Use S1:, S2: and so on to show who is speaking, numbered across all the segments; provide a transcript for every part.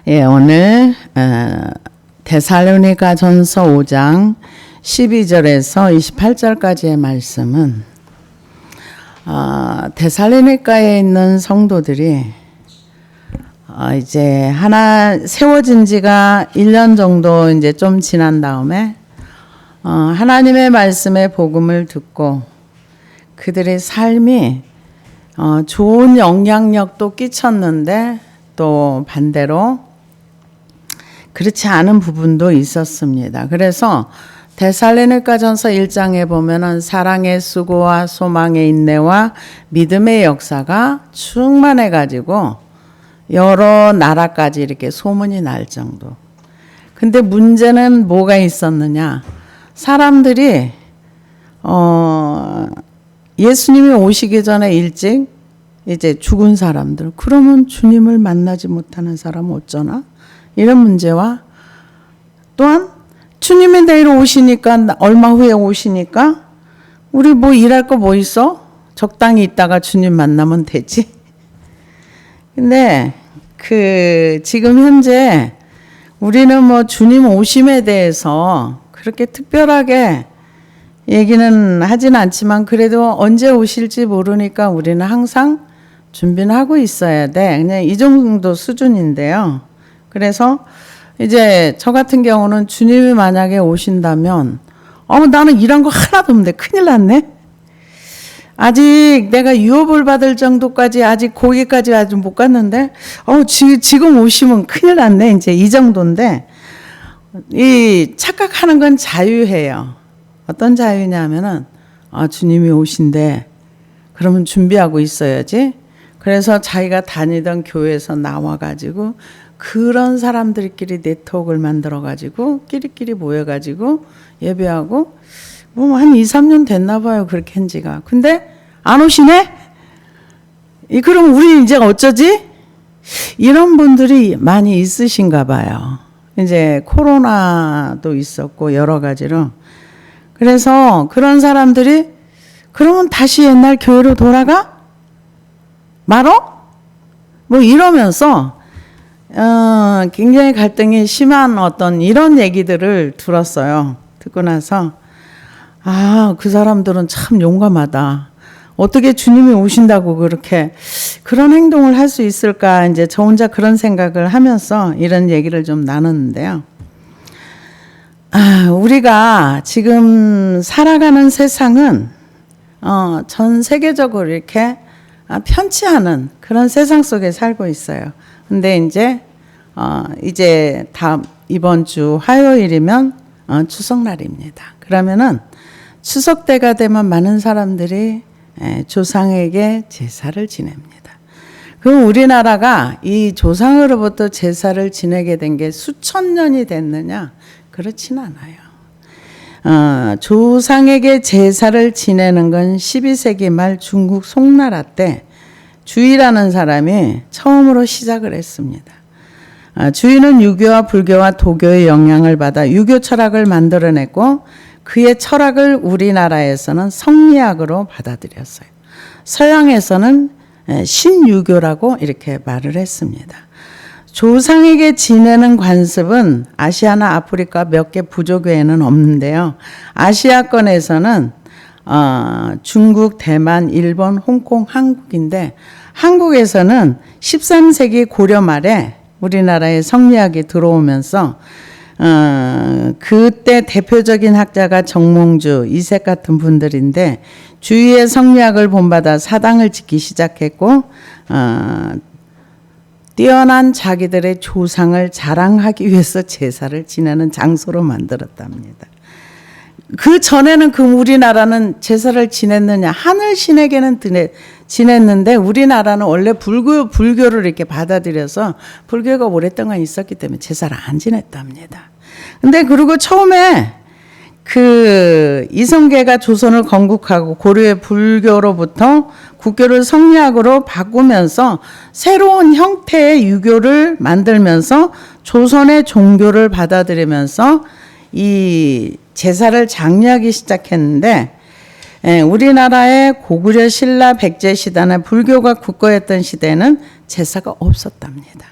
S1: 예, 오늘 데살로니가전서 5장 12절에서 28절까지의 말씀은 데살로니가에 있는 성도들이 이제 하나 세워진 지가 1년 정도 이제 좀 지난 다음에 하나님의 말씀의 복음을 듣고 그들의 삶이 좋은 영향력도 끼쳤는데 또 반대로 그렇지 않은 부분도 있었습니다. 그래서 데살로니가전서 1장에 보면은 사랑의 수고와 소망의 인내와 믿음의 역사가 충만해 가지고 여러 나라까지 이렇게 소문이 날 정도. 근데 문제는 뭐가 있었느냐? 사람들이 예수님이 오시기 전에 일찍 이제 죽은 사람들, 그러면 주님을 만나지 못하는 사람은 어쩌나? 이런 문제와 또한 주님이 내일 오시니까 얼마 후에 오시니까 우리 뭐 일할 거 뭐 있어? 적당히 있다가 주님 만나면 되지. 근데 지금 현재 우리는 뭐 주님 오심에 대해서 그렇게 특별하게 얘기는 하진 않지만 그래도 언제 오실지 모르니까 우리는 항상 준비는 하고 있어야 돼. 그냥 이 정도 수준인데요. 그래서 이제 저 같은 경우는 주님이 만약에 오신다면 나는 일한 거 하나도 없는데 큰일 났네. 아직 내가 유업을 받을 정도까지 아직 거기까지 아직 못 갔는데 지금 오시면 큰일 났네. 이제 이 정도인데 이 착각하는 건 자유예요. 어떤 자유냐면은 주님이 오신대. 그러면 준비하고 있어야지. 그래서 자기가 다니던 교회에서 나와가지고 그런 사람들끼리 네트워크를 만들어가지고 끼리끼리 모여가지고 예배하고 뭐 한 2, 3년 됐나 봐요. 그렇게 한 지가. 근데 안 오시네? 그럼 우리 이제 어쩌지? 이런 분들이 많이 있으신가 봐요. 이제 코로나도 있었고 여러 가지로. 그래서 그런 사람들이 그러면 다시 옛날 교회로 돌아가? 말어? 뭐 이러면서 굉장히 갈등이 심한 어떤 이런 얘기들을 들었어요. 듣고 나서 그 사람들은 참 용감하다. 어떻게 주님이 오신다고 그렇게 그런 행동을 할 수 있을까? 이제 저 혼자 그런 생각을 하면서 이런 얘기를 좀 나눴는데요. 우리가 지금 살아가는 세상은 전 세계적으로 이렇게 편치 않은 그런 세상 속에 살고 있어요. 근데 이제 이번 주 화요일이면 추석날입니다. 그러면은 추석 때가 되면 많은 사람들이 조상에게 제사를 지냅니다. 그럼 우리나라가 이 조상으로부터 제사를 지내게 된 게 수천 년이 됐느냐? 그렇진 않아요. 조상에게 제사를 지내는 건 12세기 말 중국 송나라 때 주의라는 사람이 처음으로 시작을 했습니다. 주의는 유교와 불교와 도교의 영향을 받아 유교 철학을 만들어냈고 그의 철학을 우리나라에서는 성리학으로 받아들였어요. 서양에서는 신유교라고 이렇게 말을 했습니다. 조상에게 지내는 관습은 아시아나 아프리카 몇 개 부족외에는 없는데요. 아시아권에서는 중국, 대만, 일본, 홍콩, 한국인데 한국에서는 13세기 고려 말에 우리나라에 성리학이 들어오면서 그때 대표적인 학자가 정몽주, 이색 같은 분들인데 주위의 성리학을 본받아 사당을 짓기 시작했고 뛰어난 자기들의 조상을 자랑하기 위해서 제사를 지내는 장소로 만들었답니다. 그 전에는 우리나라는 제사를 지냈느냐? 하늘 신에게는 지냈는데 우리나라는 원래 불교를 이렇게 받아들여서 불교가 오랫동안 있었기 때문에 제사를 안 지냈답니다. 근데 그리고 처음에 이성계가 조선을 건국하고 고려의 불교로부터 국교를 성리학으로 바꾸면서 새로운 형태의 유교를 만들면서 조선의 종교를 받아들이면서 이 제사를 장려하기 시작했는데 우리나라의 고구려 신라 백제 시대나 불교가 국거했던 시대에는 제사가 없었답니다.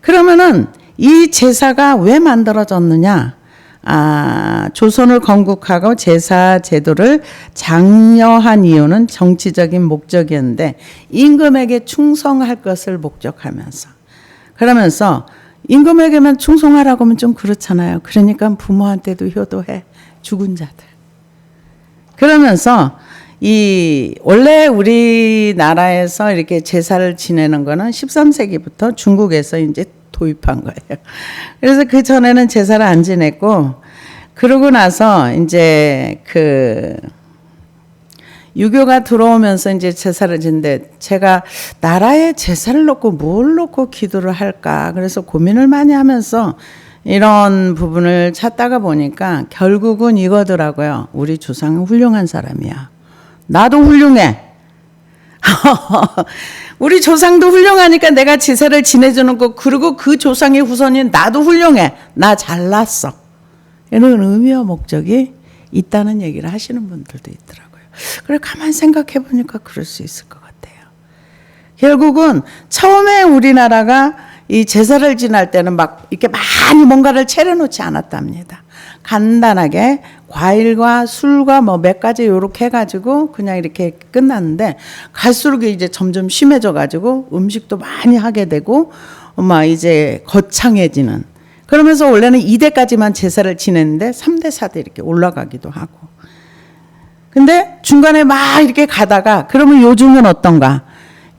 S1: 그러면은 이 제사가 왜 만들어졌느냐? 조선을 건국하고 제사 제도를 장려한 이유는 정치적인 목적이었는데 임금에게 충성할 것을 목적하면서, 그러면서 임금에게만 충성하라고 하면 좀 그렇잖아요. 그러니까 부모한테도 효도해, 죽은 자들. 그러면서 원래 우리나라에서 이렇게 제사를 지내는 거는 13세기부터 중국에서 이제 도입한 거예요. 그래서 그 전에는 제사를 안 지냈고, 그러고 나서 이제 유교가 들어오면서 이제 제사를 지는데, 제가 나라에 제사를 놓고 뭘 놓고 기도를 할까? 그래서 고민을 많이 하면서 이런 부분을 찾다가 보니까 결국은 이거더라고요. 우리 조상은 훌륭한 사람이야. 나도 훌륭해. 우리 조상도 훌륭하니까 내가 제사를 지내주는 거, 그리고 그 조상의 후손인 나도 훌륭해. 나 잘났어. 이런 의미와 목적이 있다는 얘기를 하시는 분들도 있더라고요. 그래 가만히 생각해 보니까 그럴 수 있을 것 같아요. 결국은 처음에 우리나라가 이 제사를 지낼 때는 막 이렇게 많이 뭔가를 차려놓지 않았답니다. 간단하게 과일과 술과 뭐 몇 가지 요렇게 해가지고 그냥 이렇게 끝났는데, 갈수록 이제 점점 심해져가지고 음식도 많이 하게 되고 막 이제 거창해지는, 그러면서 원래는 2대까지만 제사를 지냈는데 3대, 4대 이렇게 올라가기도 하고. 근데 중간에 막 이렇게 가다가, 그러면 요즘은 어떤가?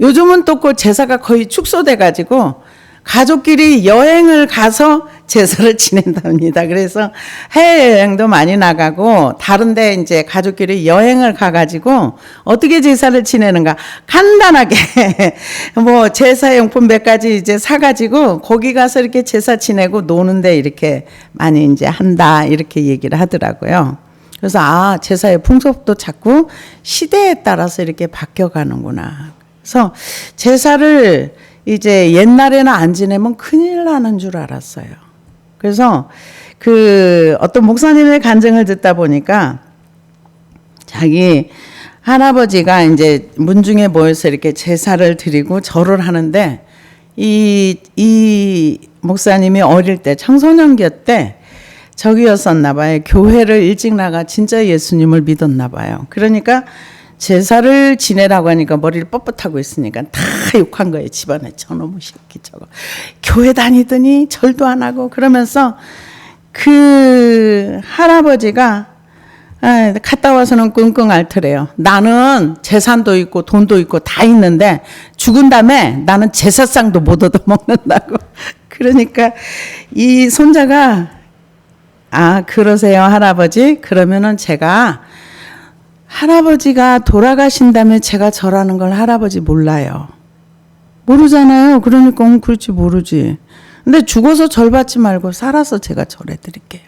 S1: 요즘은 또 그 제사가 거의 축소돼가지고 가족끼리 여행을 가서 제사를 지낸답니다. 그래서 해외여행도 많이 나가고, 다른데 이제 가족끼리 여행을 가가지고 어떻게 제사를 지내는가? 간단하게 뭐 제사용품 몇 가지 이제 사가지고 거기 가서 이렇게 제사 지내고 노는데 이렇게 많이 이제 한다, 이렇게 얘기를 하더라고요. 그래서 제사의 풍속도 자꾸 시대에 따라서 이렇게 바뀌어가는구나. 그래서 제사를 이제 옛날에는 안 지내면 큰일 나는 줄 알았어요. 그래서 어떤 목사님의 간증을 듣다 보니까 자기 할아버지가 이제 문중에 모여서 이렇게 제사를 드리고 절을 하는데, 이 목사님이 어릴 때 청소년기 때 저기였었나 봐요. 교회를 일찍 나가 진짜 예수님을 믿었나 봐요. 그러니까 제사를 지내라고 하니까 머리를 뻣뻣하고 있으니까 다 욕한 거예요. 집안에 저놈의 새끼 저거. 교회 다니더니 절도 안 하고. 그러면서 그 할아버지가 갔다 와서는 끙끙 앓더래요. 나는 재산도 있고 돈도 있고 다 있는데 죽은 다음에 나는 제사상도 못 얻어먹는다고. 그러니까 이 손자가 그러세요 할아버지? 그러면은 제가 할아버지가 돌아가신 다음에 제가 절하는 걸 할아버지 몰라요. 모르잖아요. 그러니까 그렇지 모르지. 근데 죽어서 절 받지 말고 살아서 제가 절해 드릴게요.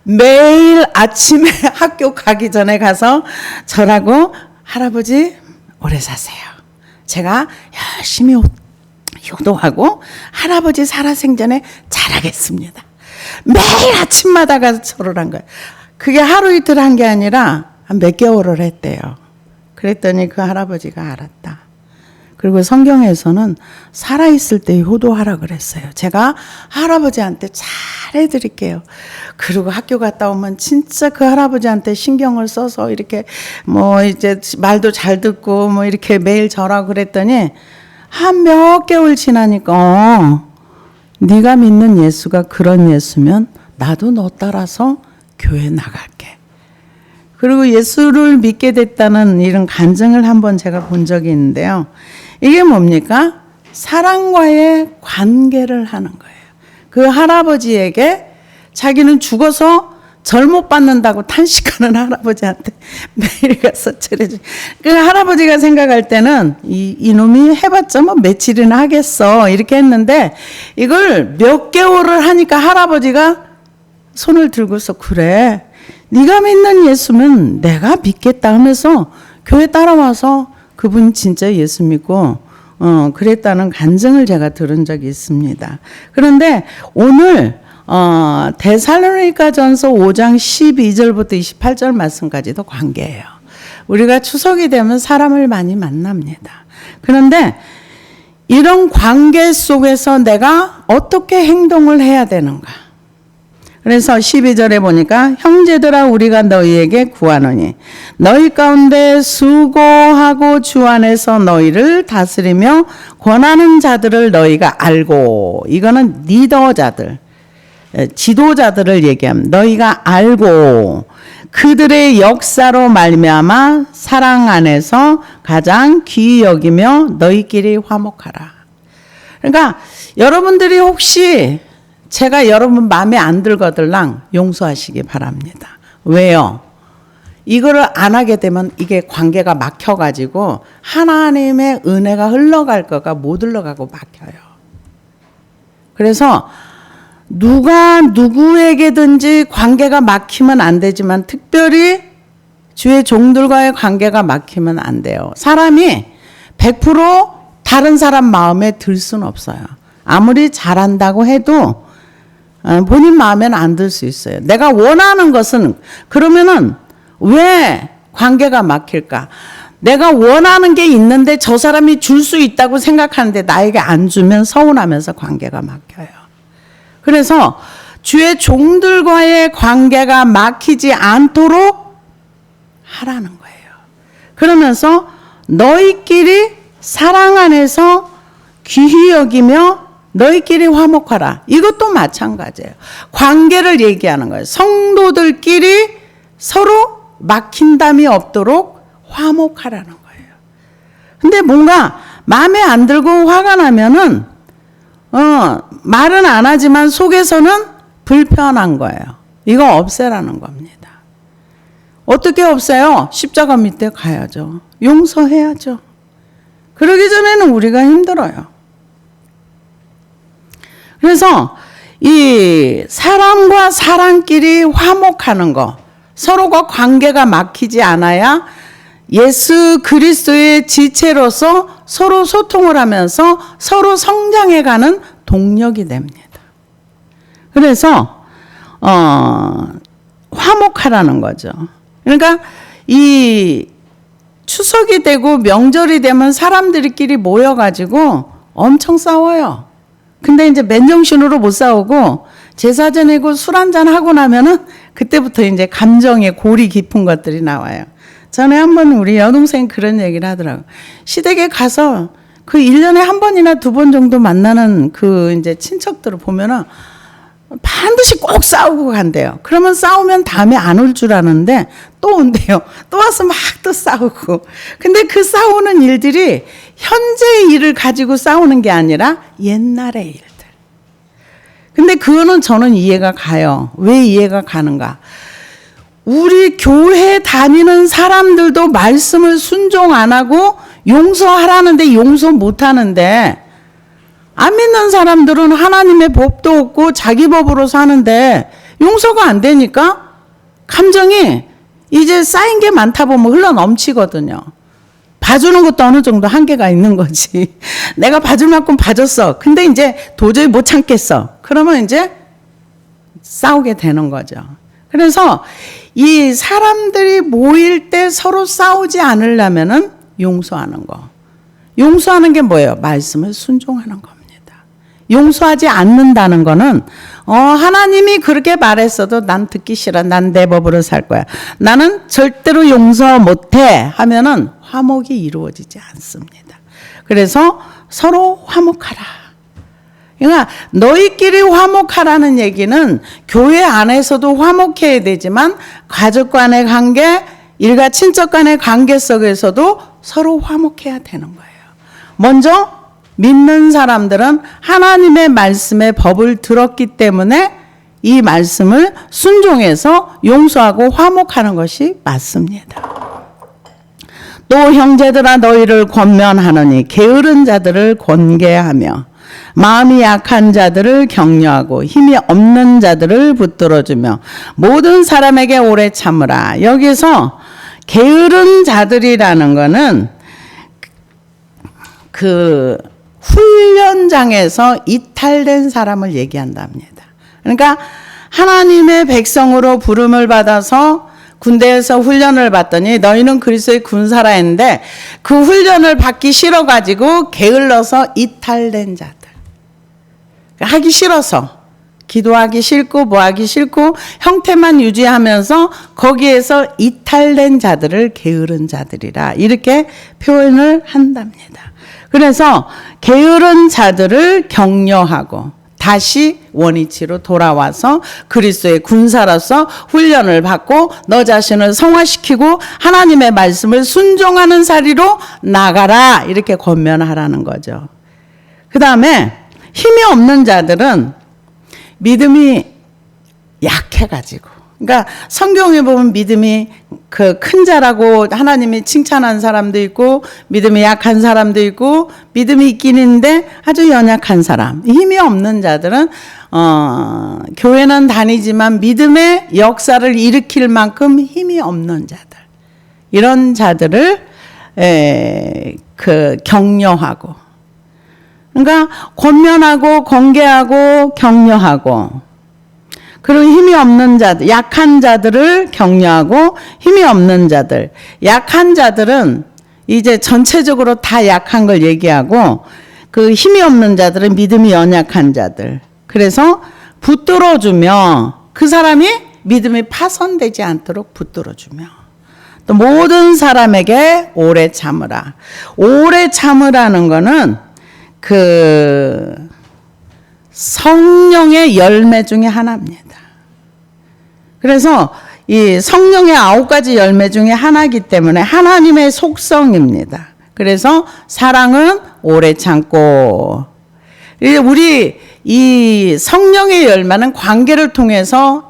S1: 매일 아침에 학교 가기 전에 가서 절하고, 할아버지 오래 사세요. 제가 열심히 효도하고 할아버지 살아생전에 잘하겠습니다. 매일 아침마다 가서 절을 한 거예요. 그게 하루 이틀 한 게 아니라 한 몇 개월을 했대요. 그랬더니 그 할아버지가 알았다. 그리고 성경에서는 살아있을 때 효도하라 그랬어요. 제가 할아버지한테 잘 해드릴게요. 그리고 학교 갔다 오면 진짜 그 할아버지한테 신경을 써서 이렇게 뭐 이제 말도 잘 듣고 뭐 이렇게 매일 절하고 그랬더니 한 몇 개월 지나니까 네가 믿는 예수가 그런 예수면 나도 너 따라서 교회 나갈게. 그리고 예수를 믿게 됐다는 이런 간증을 한번 제가 본 적이 있는데요. 이게 뭡니까? 사랑과의 관계를 하는 거예요. 그 할아버지에게 자기는 죽어서 절 못 받는다고 탄식하는 할아버지한테 매일 가서 절해줘. 그 할아버지가 생각할 때는 이놈이 해봤자 뭐 며칠이나 하겠어 이렇게 했는데, 이걸 몇 개월을 하니까 할아버지가 손을 들고서 그래 네가 믿는 예수면 내가 믿겠다 하면서 교회 따라와서 그분 진짜 예수 믿고 그랬다는 간증을 제가 들은 적이 있습니다. 그런데 오늘 데살로니가전서 5장 12절부터 28절 말씀까지도 관계예요. 우리가 추석이 되면 사람을 많이 만납니다. 그런데 이런 관계 속에서 내가 어떻게 행동을 해야 되는가. 그래서 12절에 보니까 형제들아 우리가 너희에게 구하노니 너희 가운데 수고하고 주 안에서 너희를 다스리며 권하는 자들을 너희가 알고, 이거는 리더자들, 지도자들을 얘기합니다. 너희가 알고 그들의 역사로 말미암아 사랑 안에서 가장 귀히 여기며 너희끼리 화목하라. 그러니까 여러분들이 혹시 제가 여러분 마음에 안 들거들랑 용서하시기 바랍니다. 왜요? 이거를 안 하게 되면 이게 관계가 막혀가지고 하나님의 은혜가 흘러갈 거가 못 흘러가고 막혀요. 그래서 누가 누구에게든지 관계가 막히면 안 되지만 특별히 주의 종들과의 관계가 막히면 안 돼요. 사람이 100% 다른 사람 마음에 들 수는 없어요. 아무리 잘한다고 해도 본인 마음에는 안 들 수 있어요. 내가 원하는 것은, 그러면은 왜 관계가 막힐까? 내가 원하는 게 있는데 저 사람이 줄 수 있다고 생각하는데 나에게 안 주면 서운하면서 관계가 막혀요. 그래서 주의 종들과의 관계가 막히지 않도록 하라는 거예요. 그러면서 너희끼리 사랑 안에서 귀히 여기며 너희끼리 화목하라. 이것도 마찬가지예요. 관계를 얘기하는 거예요. 성도들끼리 서로 막힌담이 없도록 화목하라는 거예요. 근데 뭔가 마음에 안 들고 화가 나면은 말은 안 하지만 속에서는 불편한 거예요. 이거 없애라는 겁니다. 어떻게 없애요? 십자가 밑에 가야죠. 용서해야죠. 그러기 전에는 우리가 힘들어요. 그래서 이 사람과 사람끼리 화목하는 거, 서로가 관계가 막히지 않아야 예수 그리스도의 지체로서 서로 소통을 하면서 서로 성장해가는 동력이 됩니다. 그래서 화목하라는 거죠. 그러니까 이 추석이 되고 명절이 되면 사람들끼리 모여가지고 엄청 싸워요. 근데 이제 맨정신으로 못 싸우고 제사 지내고 술 한잔 하고 나면은 그때부터 이제 감정의 골이 깊은 것들이 나와요. 전에 한번 우리 여동생이 그런 얘기를 하더라고요. 시댁에 가서 그 1년에 한 번이나 2번 정도 만나는 그 이제 친척들을 보면은 반드시 꼭 싸우고 간대요. 그러면 싸우면 다음에 안 올 줄 아는데 또 온대요. 또 와서 막 또 싸우고. 근데 그 싸우는 일들이 현재의 일을 가지고 싸우는 게 아니라 옛날의 일들. 근데 그거는 저는 이해가 가요. 왜 이해가 가는가? 우리 교회 다니는 사람들도 말씀을 순종 안 하고 용서하라는데 용서 못 하는데, 안 믿는 사람들은 하나님의 법도 없고 자기 법으로 사는데 용서가 안 되니까 감정이 이제 쌓인 게 많다 보면 흘러 넘치거든요. 봐주는 것도 어느 정도 한계가 있는 거지. 내가 봐줄 만큼 봐줬어. 근데 이제 도저히 못 참겠어. 그러면 이제 싸우게 되는 거죠. 그래서 이 사람들이 모일 때 서로 싸우지 않으려면은 용서하는 거. 용서하는 게 뭐예요? 말씀을 순종하는 겁니다. 용서하지 않는다는 거는 하나님이 그렇게 말했어도 난 듣기 싫어. 난 내 법으로 살 거야. 나는 절대로 용서 못해 하면은 화목이 이루어지지 않습니다. 그래서 서로 화목하라. 그러니까 너희끼리 화목하라는 얘기는 교회 안에서도 화목해야 되지만 가족 간의 관계, 일가 친척 간의 관계 속에서도 서로 화목해야 되는 거예요. 먼저 믿는 사람들은 하나님의 말씀의 법을 들었기 때문에 이 말씀을 순종해서 용서하고 화목하는 것이 맞습니다. 또 형제들아 너희를 권면하노니 게으른 자들을 권계하며 마음이 약한 자들을 격려하고 힘이 없는 자들을 붙들어주며 모든 사람에게 오래 참으라. 여기서 게으른 자들이라는 거는 그 훈련장에서 이탈된 사람을 얘기한답니다. 그러니까 하나님의 백성으로 부름을 받아서 군대에서 훈련을 받더니 너희는 그리스도의 군사라 했는데 그 훈련을 받기 싫어가지고 게을러서 이탈된 자들. 하기 싫어서. 기도하기 싫고 뭐하기 싫고 형태만 유지하면서 거기에서 이탈된 자들을 게으른 자들이라 이렇게 표현을 한답니다. 그래서 게으른 자들을 격려하고 다시 원위치로 돌아와서 그리스도의 군사로서 훈련을 받고 너 자신을 성화시키고 하나님의 말씀을 순종하는 사리로 나가라 이렇게 권면하라는 거죠. 그 다음에 힘이 없는 자들은 믿음이 약해가지고 그러니까 성경에 보면 믿음이 그 큰 자라고 하나님이 칭찬한 사람도 있고 믿음이 약한 사람도 있고 믿음이 있긴 있는데 아주 연약한 사람 힘이 없는 자들은 교회는 다니지만 믿음의 역사를 일으킬 만큼 힘이 없는 자들 이런 자들을 격려하고 그러니까 권면하고 권계하고 격려하고 그리고 힘이 없는 자들, 약한 자들을 격려하고 힘이 없는 자들. 약한 자들은 이제 전체적으로 다 약한 걸 얘기하고 그 힘이 없는 자들은 믿음이 연약한 자들. 그래서 붙들어주며 그 사람이 믿음이 파손되지 않도록 붙들어주며 또 모든 사람에게 오래 참으라. 오래 참으라는 거는 그 성령의 열매 중에 하나입니다. 그래서 이 성령의 9가지 열매 중에 하나이기 때문에 하나님의 속성입니다. 그래서 사랑은 오래 참고 우리 이 성령의 열매는 관계를 통해서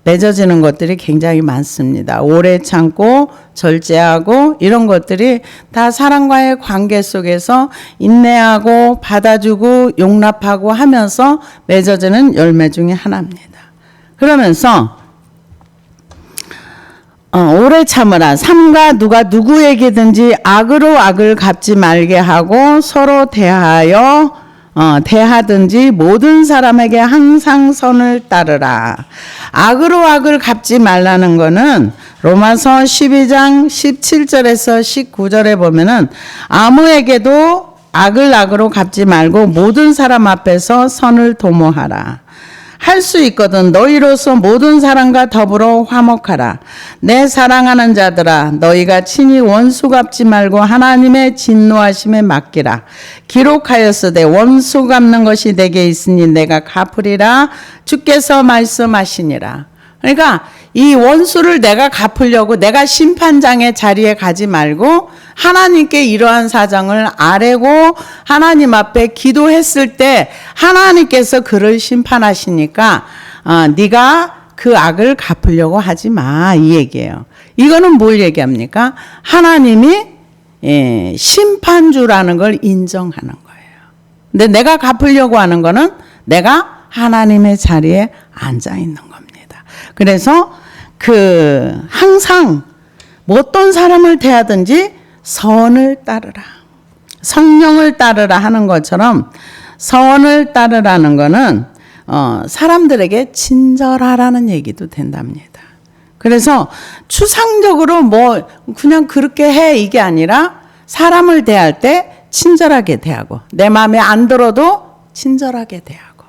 S1: 맺어지는 것들이 굉장히 많습니다. 오래 참고 절제하고 이런 것들이 다 사랑과의 관계 속에서 인내하고 받아주고 용납하고 하면서 맺어지는 열매 중에 하나입니다. 그러면서 오래 참으라. 삼가 누가 누구에게든지 악으로 악을 갚지 말게 하고 서로 대하든지 모든 사람에게 항상 선을 따르라. 악으로 악을 갚지 말라는 거는 로마서 12장 17절에서 19절에 보면은 아무에게도 악을 악으로 갚지 말고 모든 사람 앞에서 선을 도모하라. 할 수 있거든 너희로서 모든 사람과 더불어 화목하라. 내 사랑하는 자들아 너희가 친히 원수 갚지 말고 하나님의 진노하심에 맡기라. 기록하였으되 원수 갚는 것이 내게 있으니 내가 갚으리라 주께서 말씀하시니라. 그러니까 이 원수를 내가 갚으려고 내가 심판장의 자리에 가지 말고 하나님께 이러한 사정을 아뢰고 하나님 앞에 기도했을 때 하나님께서 그를 심판하시니까 네가 그 악을 갚으려고 하지 마 이 얘기예요. 이거는 뭘 얘기합니까? 하나님이 심판주라는 걸 인정하는 거예요. 근데 내가 갚으려고 하는 거는 내가 하나님의 자리에 앉아 있는 겁니다. 그래서 항상 어떤 사람을 대하든지 선을 따르라. 성령을 따르라 하는 것처럼 선을 따르라는 거는 사람들에게 친절하라는 얘기도 된답니다. 그래서 추상적으로 뭐 그냥 그렇게 해 이게 아니라 사람을 대할 때 친절하게 대하고 내 마음에 안 들어도 친절하게 대하고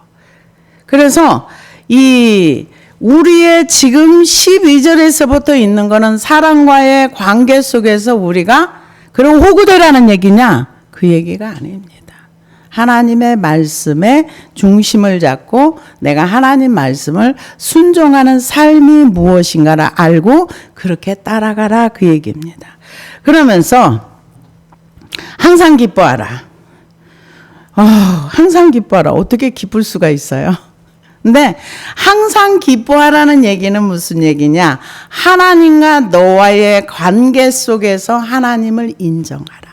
S1: 그래서 우리의 지금 12절에서부터 있는 거는 사랑과의 관계 속에서 우리가 그런 호구되라는 얘기냐? 그 얘기가 아닙니다. 하나님의 말씀에 중심을 잡고 내가 하나님 말씀을 순종하는 삶이 무엇인가를 알고 그렇게 따라가라 그 얘기입니다. 그러면서 항상 기뻐하라. 항상 기뻐하라. 어떻게 기쁠 수가 있어요? 근데 항상 기뻐하라는 얘기는 무슨 얘기냐? 하나님과 너와의 관계 속에서 하나님을 인정하라.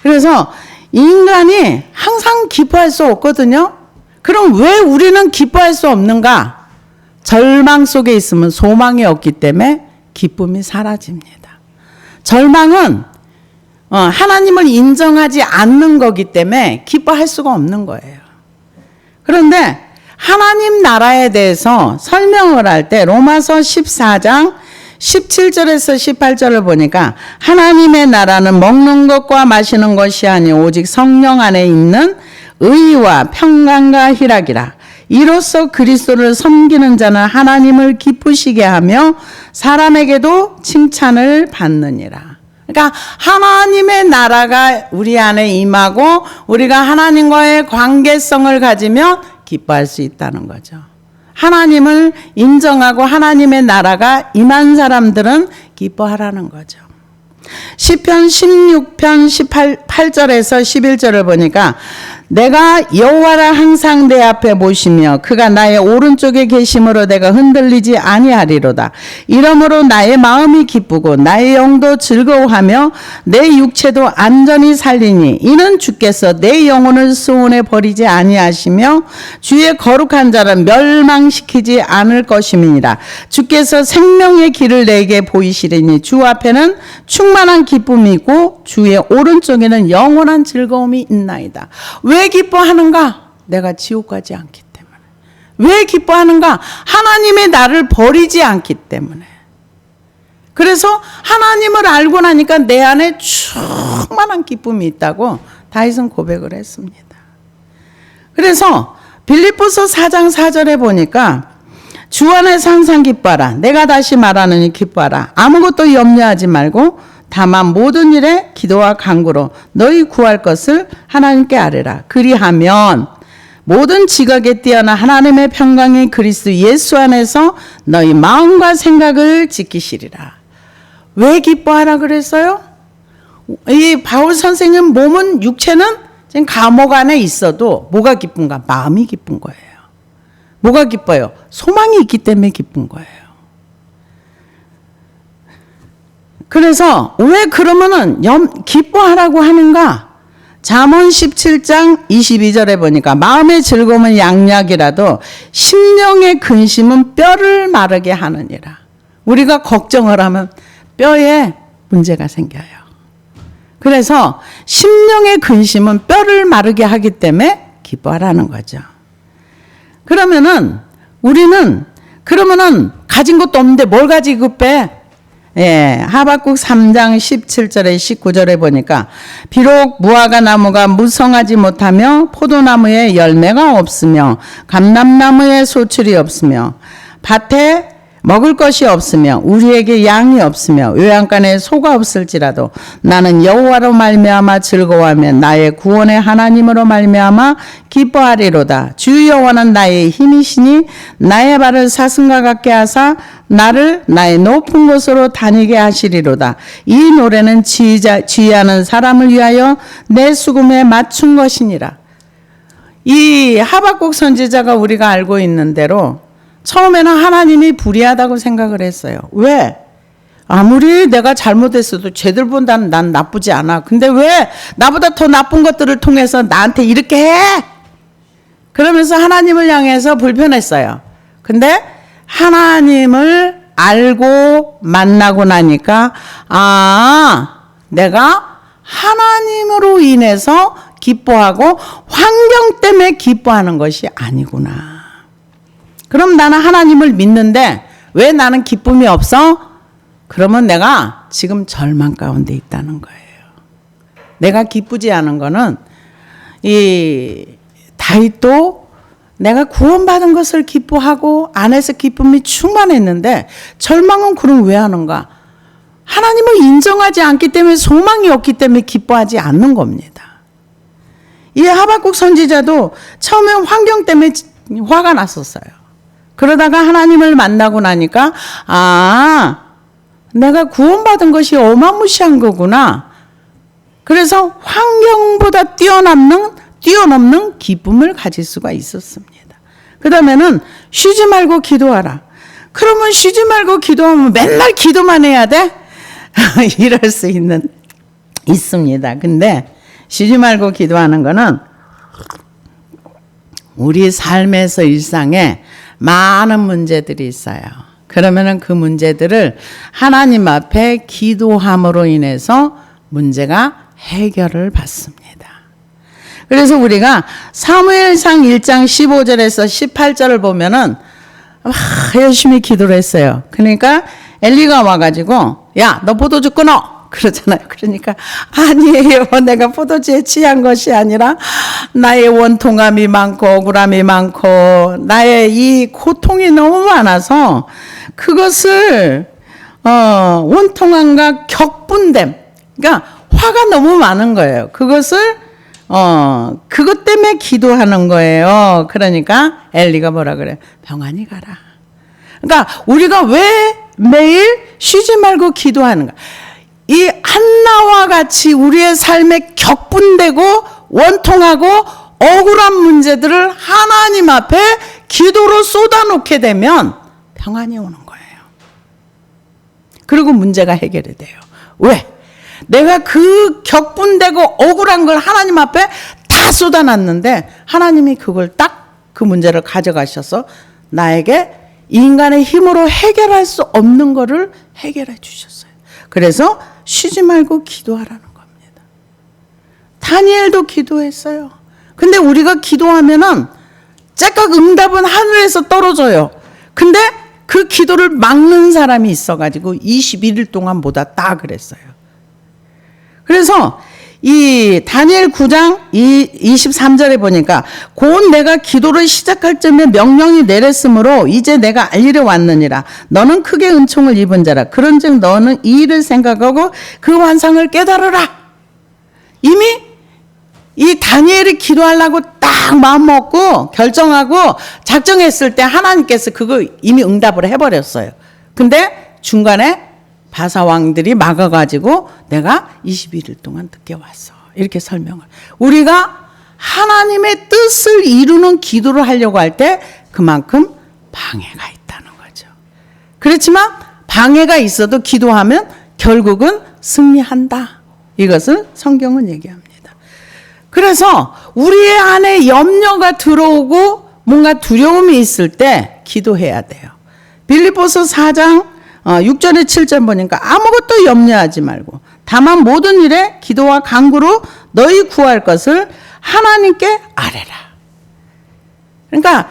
S1: 그래서 인간이 항상 기뻐할 수 없거든요. 그럼 왜 우리는 기뻐할 수 없는가? 절망 속에 있으면 소망이 없기 때문에 기쁨이 사라집니다. 절망은 하나님을 인정하지 않는 거기 때문에 기뻐할 수가 없는 거예요. 그런데 하나님 나라에 대해서 설명을 할 때 로마서 14장 17절에서 18절을 보니까 하나님의 나라는 먹는 것과 마시는 것이 아니 오직 성령 안에 있는 의와 평강과 희락이라. 이로써 그리스도를 섬기는 자는 하나님을 기쁘시게 하며 사람에게도 칭찬을 받느니라. 그러니까 하나님의 나라가 우리 안에 임하고 우리가 하나님과의 관계성을 가지면 기뻐할 수 있다는 거죠. 하나님을 인정하고 하나님의 나라가 임한 사람들은 기뻐하라는 거죠. 시편 16편 8절에서 11절을 보니까 내가 여호와를 항상 내 앞에 모시며 그가 나의 오른쪽에 계심으로 내가 흔들리지 아니하리로다. 이러므로 나의 마음이 기쁘고 나의 영도 즐거워하며 내 육체도 안전히 살리니 이는 주께서 내 영혼을 수온에 버리지 아니하시며 주의 거룩한 자를 멸망시키지 않을 것임이니라. 주께서 생명의 길을 내게 보이시리니 주 앞에는 충만한 기쁨이 있고 주의 오른쪽에는 영원한 즐거움이 있나이다. 왜 기뻐하는가? 내가 지옥 가지 않기 때문에. 왜 기뻐하는가? 하나님의 나를 버리지 않기 때문에. 그래서 하나님을 알고 나니까 내 안에 충만한 기쁨이 있다고 다윗은 고백을 했습니다. 그래서 빌립보서 4장 4절에 보니까 주 안에서 항상 기뻐하라. 내가 다시 말하느니 기뻐하라. 아무것도 염려하지 말고 다만 모든 일에 기도와 간구로 너희 구할 것을 하나님께 아뢰라. 그리하면 모든 지각에 뛰어난 하나님의 평강이 그리스도 예수 안에서 너희 마음과 생각을 지키시리라. 왜 기뻐하라 그랬어요? 이 바울 선생님 몸은 육체는 지금 감옥 안에 있어도 뭐가 기쁜가? 마음이 기쁜 거예요. 뭐가 기뻐요? 소망이 있기 때문에 기쁜 거예요. 그래서 왜 그러면은 기뻐하라고 하는가? 잠언 17장 22절에 보니까 마음의 즐거움은 양약이라도 심령의 근심은 뼈를 마르게 하느니라. 우리가 걱정을 하면 뼈에 문제가 생겨요. 그래서 심령의 근심은 뼈를 마르게 하기 때문에 기뻐하라는 거죠. 그러면은 우리는 가진 것도 없는데 뭘 가지고 빼? 예, 하박국 3장 17절에 19절에 보니까 비록 무화과 나무가 무성하지 못하며 포도나무에 열매가 없으며 감람나무에 소출이 없으며 밭에 먹을 것이 없으며 우리에게 양이 없으며 외양간에 소가 없을지라도 나는 여호와로 말미암아 즐거워하며 나의 구원의 하나님으로 말미암아 기뻐하리로다. 주 여호와는 나의 힘이시니 나의 발을 사슴과 같게 하사 나를 나의 높은 곳으로 다니게 하시리로다. 이 노래는 지혜하는 사람을 위하여 내 수금에 맞춘 것이니라. 이 하박국 선지자가 우리가 알고 있는 대로 처음에는 하나님이 불의하다고 생각을 했어요. 왜? 아무리 내가 잘못했어도 쟤들보다는 난 나쁘지 않아. 근데 왜 나보다 더 나쁜 것들을 통해서 나한테 이렇게 해? 그러면서 하나님을 향해서 불편했어요. 근데 하나님을 알고 만나고 나니까 내가 하나님으로 인해서 기뻐하고 환경 때문에 기뻐하는 것이 아니구나. 그럼 나는 하나님을 믿는데 왜 나는 기쁨이 없어? 그러면 내가 지금 절망 가운데 있다는 거예요. 내가 기쁘지 않은 거는 이 다윗도 내가 구원받은 것을 기뻐하고 안에서 기쁨이 충만했는데 절망은 그럼 왜 하는가? 하나님을 인정하지 않기 때문에 소망이 없기 때문에 기뻐하지 않는 겁니다. 이 하박국 선지자도 처음에 환경 때문에 화가 났었어요. 그러다가 하나님을 만나고 나니까 내가 구원받은 것이 어마무시한 거구나. 그래서 환경보다 뛰어넘는 기쁨을 가질 수가 있었습니다. 그 다음에는 쉬지 말고 기도하라. 그러면 쉬지 말고 기도하면 맨날 기도만 해야 돼? 이럴 수 있습니다. 근데 쉬지 말고 기도하는 거는 우리 삶에서 일상에 많은 문제들이 있어요. 그러면은 그 문제들을 하나님 앞에 기도함으로 인해서 문제가 해결을 받습니다. 그래서 우리가 사무엘상 1장 15절에서 18절을 보면은 열심히 기도를 했어요. 그러니까 엘리가 와가지고 야, 너 포도주 끊어. 그러잖아요. 그러니까 아니에요. 내가 포도주에 취한 것이 아니라 나의 원통함이 많고 억울함이 많고 나의 이 고통이 너무 많아서 그것을 원통함과 격분됨, 그러니까 화가 너무 많은 거예요. 그것을 그것 때문에 기도하는 거예요. 그러니까 엘리가 뭐라 그래? 평안히 가라. 그러니까 우리가 왜 매일 쉬지 말고 기도하는가? 이 한나와 같이 우리의 삶에 격분되고 원통하고 억울한 문제들을 하나님 앞에 기도로 쏟아놓게 되면 평안이 오는 거예요. 그리고 문제가 해결이 돼요. 왜? 내가 그 격분되고 억울한 걸 하나님 앞에 다 쏟아놨는데 하나님이 그걸 딱 그 문제를 가져가셔서 나에게 인간의 힘으로 해결할 수 없는 거를 해결해 주셨어요. 그래서 쉬지 말고 기도하라는 겁니다. 다니엘도 기도했어요. 근데 우리가 기도하면은 째깍 응답은 하늘에서 떨어져요. 근데 그 기도를 막는 사람이 있어가지고 21일 동안 못 왔다 그랬어요. 그래서 이 다니엘 9장 23절에 보니까 곧 내가 기도를 시작할 쯤에 명령이 내렸으므로 이제 내가 알리러 왔느니라. 너는 크게 은총을 입은 자라. 그런즉 너는 이 일을 생각하고 그 환상을 깨달으라. 이미 이 다니엘이 기도하려고 딱 마음 먹고 결정하고 작정했을 때 하나님께서 그거 이미 응답을 해버렸어요. 근데 중간에 바사왕들이 막아가지고 내가 21일 동안 늦게 왔어. 이렇게 설명을. 우리가 하나님의 뜻을 이루는 기도를 하려고 할 때 그만큼 방해가 있다는 거죠. 그렇지만 방해가 있어도 기도하면 결국은 승리한다. 이것을 성경은 얘기합니다. 그래서 우리의 안에 염려가 들어오고 뭔가 두려움이 있을 때 기도해야 돼요. 빌립보서 4장 6절에 7절 보니까 아무것도 염려하지 말고 다만 모든 일에 기도와 간구로 너희 구할 것을 하나님께 아뢰라. 그러니까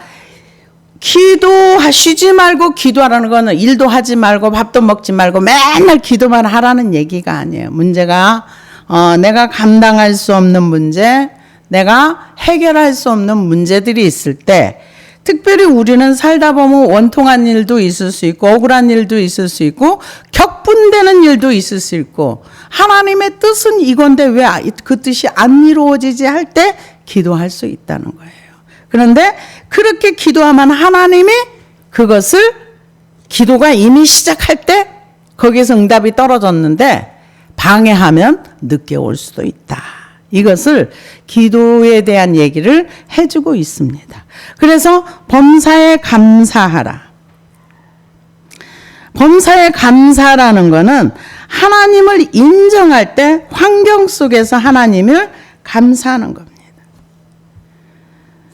S1: 쉬지 말고 기도하라는 거는 일도 하지 말고 밥도 먹지 말고 맨날 기도만 하라는 얘기가 아니에요. 문제가 내가 감당할 수 없는 문제, 내가 해결할 수 없는 문제들이 있을 때 특별히 우리는 살다 보면 원통한 일도 있을 수 있고 억울한 일도 있을 수 있고 격분되는 일도 있을 수 있고 하나님의 뜻은 이건데 왜 그 뜻이 안 이루어지지 할 때 기도할 수 있다는 거예요. 그런데 그렇게 기도하면 하나님이 그것을 기도가 이미 시작할 때 거기에서 응답이 떨어졌는데 방해하면 늦게 올 수도 있다. 이것을 기도에 대한 얘기를 해주고 있습니다. 그래서 범사에 감사하라. 범사에 감사라는 것은 하나님을 인정할 때 환경 속에서 하나님을 감사하는 겁니다.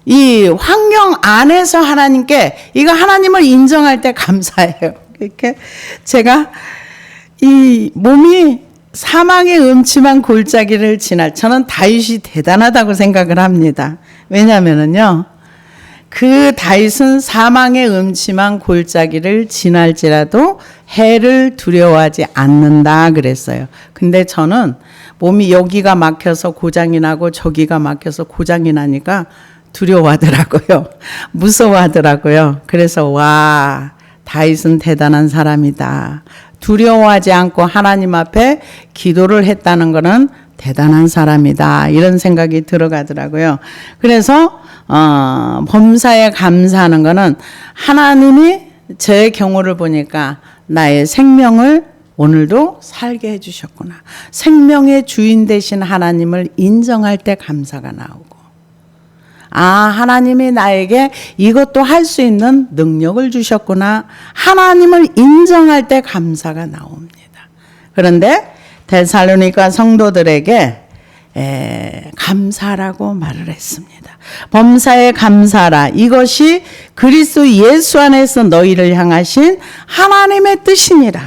S1: 이 환경 안에서 하나님께 이거 하나님을 인정할 때 감사해요. 이렇게 제가 이 몸이 사망의 음침한 골짜기를 지날 저는 다윗이 대단하다고 생각을 합니다. 왜냐하면요, 그 다윗은 사망의 음침한 골짜기를 지날지라도 해를 두려워하지 않는다 그랬어요. 근데 저는 몸이 여기가 막혀서 고장이 나고 저기가 막혀서 고장이 나니까 두려워하더라고요. 무서워하더라고요. 그래서 와, 다윗은 대단한 사람이다. 두려워하지 않고 하나님 앞에 기도를 했다는 것은 대단한 사람이다. 이런 생각이 들어가더라고요. 그래서 범사에 감사하는 것은 하나님이 제 경우를 보니까 나의 생명을 오늘도 살게 해주셨구나. 생명의 주인 되신 하나님을 인정할 때 감사가 나오고 하나님이 나에게 이것도 할 수 있는 능력을 주셨구나. 하나님을 인정할 때 감사가 나옵니다. 그런데 데살로니가 성도들에게 감사라고 말을 했습니다. 범사에 감사라. 이것이 그리스도 예수 안에서 너희를 향하신 하나님의 뜻이니라.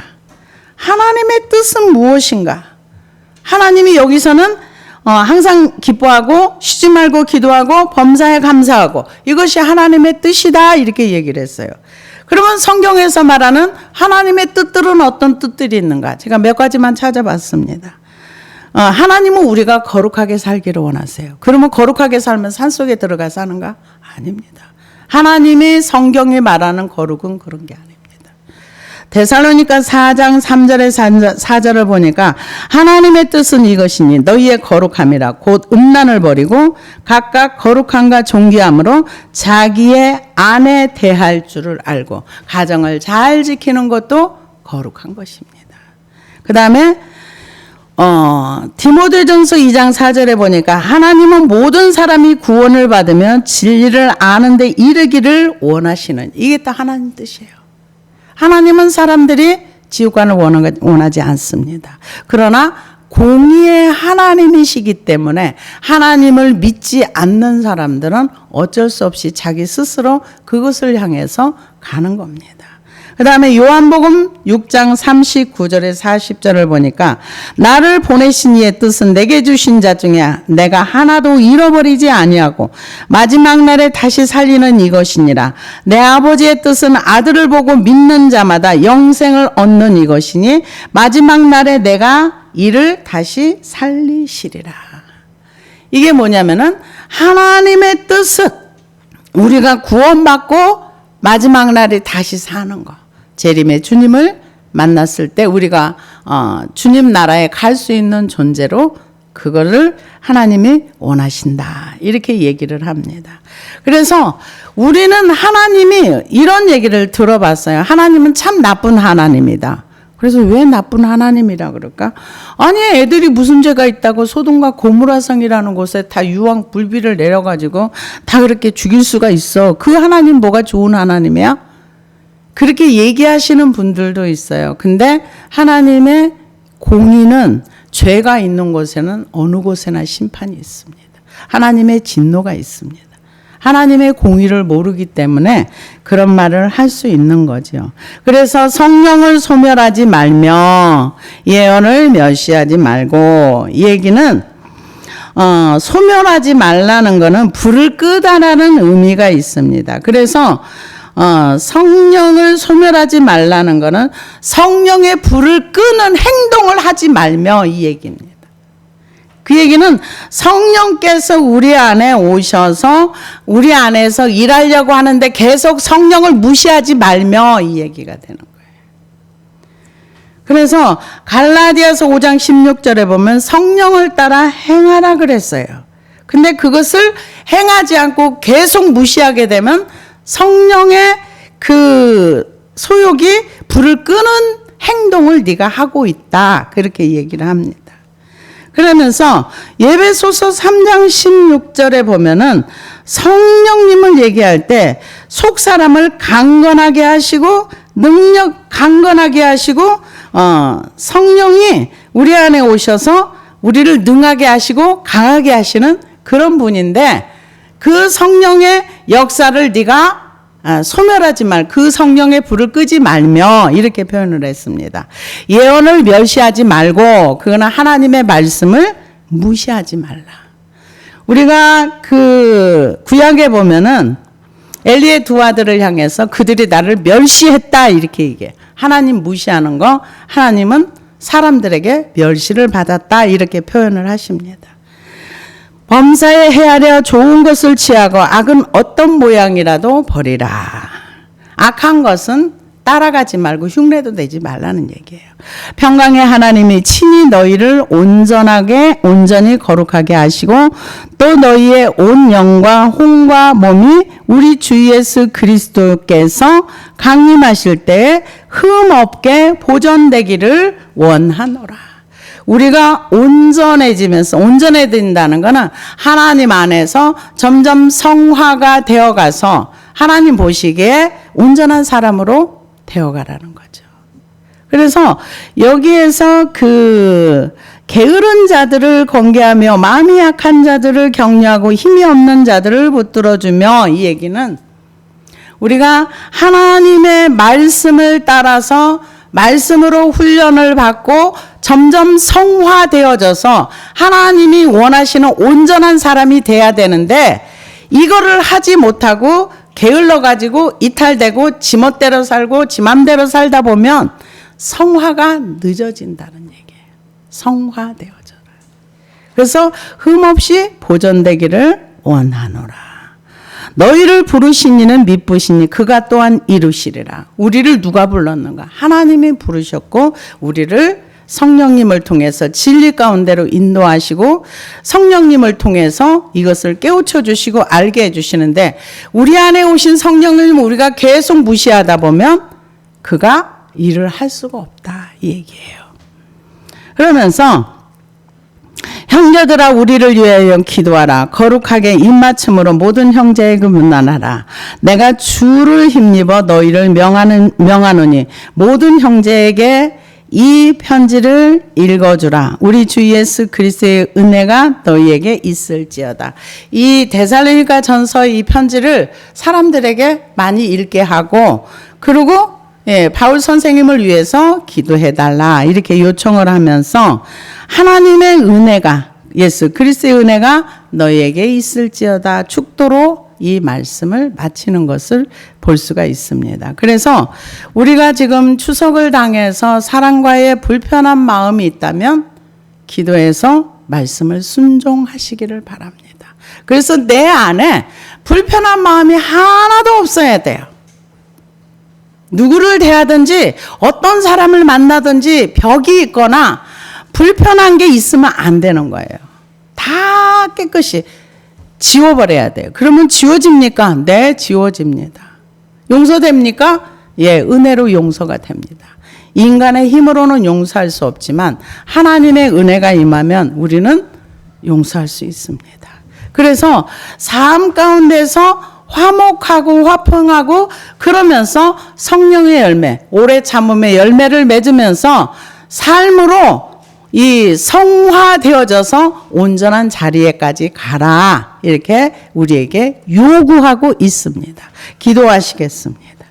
S1: 하나님의 뜻은 무엇인가? 하나님이 여기서는 항상 기뻐하고 쉬지 말고 기도하고 범사에 감사하고 이것이 하나님의 뜻이다 이렇게 얘기를 했어요. 그러면 성경에서 말하는 하나님의 뜻들은 어떤 뜻들이 있는가? 제가 몇 가지만 찾아봤습니다. 하나님은 우리가 거룩하게 살기를 원하세요. 그러면 거룩하게 살면 산속에 들어가 사는가? 아닙니다. 하나님이 성경이 말하는 거룩은 그런 게 아닙니다. 데살로니가 4장 3절의 4절을 보니까 하나님의 뜻은 이것이니 너희의 거룩함이라 곧 음란을 버리고 각각 거룩함과 존귀함으로 자기의 아내 대할 줄을 알고 가정을 잘 지키는 것도 거룩한 것입니다. 그 다음에 디모데전서 2장 4절에 보니까 하나님은 모든 사람이 구원을 받으며 진리를 아는 데 이르기를 원하시는, 이게 다 하나님 뜻이에요. 하나님은 사람들이 지옥관을 원하지 않습니다. 그러나 공의의 하나님이시기 때문에 하나님을 믿지 않는 사람들은 어쩔 수 없이 자기 스스로 그것을 향해서 가는 겁니다. 그 다음에 요한복음 6장 39절에 40절을 보니까 나를 보내신 이의 뜻은 내게 주신 자 중에 내가 하나도 잃어버리지 아니하고 마지막 날에 다시 살리는 이것이니라. 내 아버지의 뜻은 아들을 보고 믿는 자마다 영생을 얻는 이것이니 마지막 날에 내가 이를 다시 살리시리라. 이게 뭐냐면은 하나님의 뜻은 우리가 구원받고 마지막 날에 다시 사는 거. 재림의 주님을 만났을 때 우리가 주님 나라에 갈 수 있는 존재로 그거를 하나님이 원하신다. 이렇게 얘기를 합니다. 그래서 우리는 하나님이 이런 얘기를 들어봤어요. 하나님은 참 나쁜 하나님이다. 그래서 왜 나쁜 하나님이라 그럴까? 아니 애들이 무슨 죄가 있다고 소돔과 고모라성이라는 곳에 다 유황 불비를 내려가지고 다 그렇게 죽일 수가 있어. 그 하나님 뭐가 좋은 하나님이야? 그렇게 얘기하시는 분들도 있어요. 근데 하나님의 공의는 죄가 있는 곳에는 어느 곳에나 심판이 있습니다. 하나님의 진노가 있습니다. 하나님의 공의를 모르기 때문에 그런 말을 할 수 있는 거죠. 그래서 성령을 소멸하지 말며 예언을 멸시하지 말고, 이 얘기는 소멸하지 말라는 거는 불을 끄다라는 의미가 있습니다. 그래서 성령을 소멸하지 말라는 거는 성령의 불을 끄는 행동을 하지 말며, 이 얘기입니다. 그 얘기는 성령께서 우리 안에 오셔서 우리 안에서 일하려고 하는데 계속 성령을 무시하지 말며, 이 얘기가 되는 거예요. 그래서 갈라디아서 5장 16절에 보면 성령을 따라 행하라 그랬어요. 근데 그것을 행하지 않고 계속 무시하게 되면 성령의 그 소욕이 불을 끄는 행동을 네가 하고 있다. 그렇게 얘기를 합니다. 그러면서 예배소서 3장 16절에 보면은 성령님을 얘기할 때 속 사람을 강건하게 하시고 능력 강건하게 하시고 성령이 우리 안에 오셔서 우리를 능하게 하시고 강하게 하시는 그런 분인데, 그 성령의 역사를 네가 소멸하지 말, 그 성령의 불을 끄지 말며, 이렇게 표현을 했습니다. 예언을 멸시하지 말고, 그거는 하나님의 말씀을 무시하지 말라. 우리가 그 구약에 보면은 엘리의 두 아들을 향해서 그들이 나를 멸시했다 이렇게 얘기해. 하나님 무시하는 거, 하나님은 사람들에게 멸시를 받았다 이렇게 표현을 하십니다. 범사에 헤아려 좋은 것을 취하고 악은 어떤 모양이라도 버리라. 악한 것은 따라가지 말고 흉내도 내지 말라는 얘기예요. 평강의 하나님이 친히 너희를 온전히 거룩하게 하시고 또 너희의 온 영과 혼과 몸이 우리 주 예수 그리스도께서 강림하실 때에 흠 없게 보존되기를 원하노라. 우리가 온전해진다는 것은 하나님 안에서 점점 성화가 되어가서 하나님 보시기에 온전한 사람으로 되어가라는 거죠. 그래서 여기에서 그 게으른 자들을 권계하며 마음이 약한 자들을 격려하고 힘이 없는 자들을 붙들어주며, 이 얘기는 우리가 하나님의 말씀을 따라서 말씀으로 훈련을 받고 점점 성화되어져서 하나님이 원하시는 온전한 사람이 돼야 되는데 이거를 하지 못하고 게을러 가지고 이탈되고 지멋대로 살고 지맘대로 살다 보면 성화가 늦어진다는 얘기예요. 성화되어져라. 그래서 흠없이 보존되기를 원하노라. 너희를 부르신 이는 미쁘시니 그가 또한 이루시리라. 우리를 누가 불렀는가? 하나님이 부르셨고 우리를 성령님을 통해서 진리 가운데로 인도하시고 성령님을 통해서 이것을 깨우쳐 주시고 알게 해주시는데 우리 안에 오신 성령님 우리가 계속 무시하다 보면 그가 일을 할 수가 없다 이 얘기예요. 그러면서 형제들아 우리를 위하여 기도하라. 거룩하게 입맞춤으로 모든 형제에게 문안하라. 내가 주를 힘입어 너희를 명하노니 모든 형제에게 이 편지를 읽어주라. 우리 주 예수 그리스도의 은혜가 너희에게 있을지어다. 이 데살로니가 전서 이 편지를 사람들에게 많이 읽게 하고 그리고 바울 선생님을 위해서 기도해달라 이렇게 요청을 하면서 하나님의 은혜가 예수 그리스도의 은혜가 너희에게 있을지어다 축도로 이 말씀을 마치는 것을 볼 수가 있습니다. 그래서 우리가 지금 추석을 당해서 사랑과의 불편한 마음이 있다면 기도해서 말씀을 순종하시기를 바랍니다. 그래서 내 안에 불편한 마음이 하나도 없어야 돼요. 누구를 대하든지 어떤 사람을 만나든지 벽이 있거나 불편한 게 있으면 안 되는 거예요. 다 깨끗이 지워버려야 돼요. 그러면 지워집니까? 네, 지워집니다. 용서됩니까? 예, 은혜로 용서가 됩니다. 인간의 힘으로는 용서할 수 없지만 하나님의 은혜가 임하면 우리는 용서할 수 있습니다. 그래서 삶 가운데서 화목하고 화평하고 그러면서 성령의 열매, 오래 참음의 열매를 맺으면서 삶으로 이 성화되어져서 온전한 자리에까지 가라. 이렇게 우리에게 요구하고 있습니다. 기도하시겠습니다.